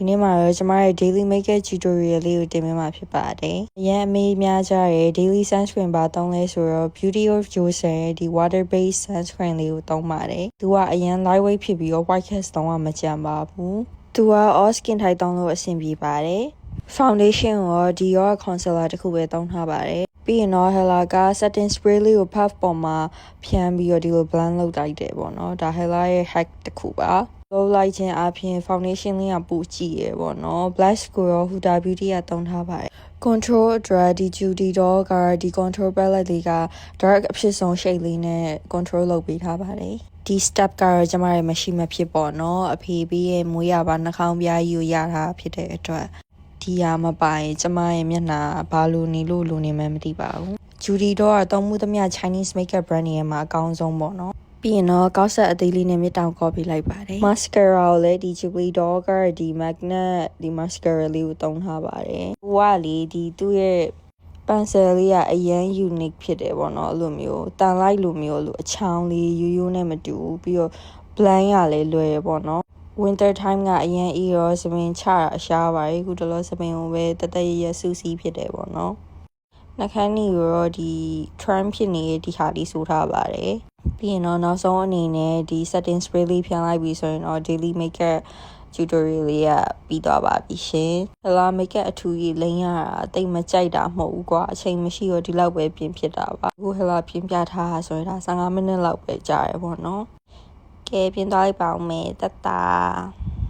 ဒီနေ့မှာတော့ကျမရဲ့ daily makeup tutorial လေးကိုတင်ပေးမှာဖြစ်ပါတယ်။အရင်အမေများကြရဲ့ daily sunscreen ဘာသုံးလဲဆိုတော့ Beauty of Joseon ရဲ့ဒီ water based sunscreen လေးကိုသုံးပါတယ်။သူကအရင် lightweight ဖြစ်ပြီးတော့ white cast သုံးရမကြမ်းပါဘူး။သူက all skin type သုံးလို့အဆင်ပြေပါတယ်။ foundation ကိုဒီရော concealer တစ်ခုပဲသုံးထားပါတယ်။ပြီးရင်တော့ Hela က setting spray လေးကို puff ပေါ်မှာဖြန်းပြီးတော့ဒီလို blend လုပ်လိုက်တယ်ပေါ့နော်။ဒါ Hela ရဲ့ hack တစ်ခုပါ။လုပ်လိုက်ခြင်းအပြင် foundation လေးကပိုကြည့်ရပေါ့နော် blush ကိုရော Huda Beauty ကသုံးထားပါတယ် control အတွက်ဒီ Judy Doll ကဒီ control palette လေးက dark အဖြစ်ဆုံး shade လေးနဲ့ control လုပ်ပေးထားပါတယ်ဒီ step ကတော့ကျမရဲ့မရှိမဖြစ်ပေါ့နော်အဖေပြီးရဲ့မွေးရပါနှာခေါင်းပြားကြီးကိုရထားဖြစ်တဲ့အတွက်ဒီဟာမပိုင်ကျမရဲ့မျက်နှာဘာလို့နေလို့လိုနေမှမသိပါဘူး Judy Doll ကသုံးမှုသမျှ Chinese makeup brand တွေမှာအကောင်းဆုံးပေါ့နော်ပြီးရင်တော့ကောက်ဆက်အသေးလေးနဲ့မြစ်တောင်ကော့ပေးလိုက်ပါတယ် mascara ကိုလည်းဒီ Judy Doll ကဒီ magnet ဒီ mascara လေးကိုသုံးထားပါတယ်ဟိုကလေဒီသူ့ရဲ့ pencil လေးကအရန် unique ဖြစ်တယ်ပေါ့နော်အဲ့လိုမျိုးတန်လိုက်လိုမျိုးလို့အချောင်းလေးရိုးရိုးနဲ့မတူဘူးပြီးတော့ blend ရလည်းလွယ်ရပေါ့နော် winter time ကအရန်အေးရောစပင်ချတာအရှားပါတယ်အခုတလောစပင်ကိုပဲတသက်ရရဆူစီးဖြစ်တယ်ပေါ့နော်နှာခမ်းနီကိုတော့ဒီ trend ဖြစ်နေတဲ့ဒီဟာလေးဆိုထားပါတယ်ပြီးရင်တော့နောက်ဆုံးအနေနဲ့ဒီ setting spray လေးဖြန်းလိုက်ပြီးဆိုရင်တော့ daily makeup tutorial လေးကပြီးသွားပါပြီရှင်။ Hela makeup အထူးကြီးလိမ့်ရတာတိတ်မကြိုက်တာမဟုတ်ဘူးကွာအချိန်မရှိတော့ဒီလောက်ပဲပြင်ဖြစ်တာပါ။အခု Hela ပြင်ပြထားတာဆိုရင်ဒါ15မိနစ်လောက်ပဲကြာရပေါ့နော်။ကဲပြင်သွားလိုက်ပါဦးမယ်တတ်တာ။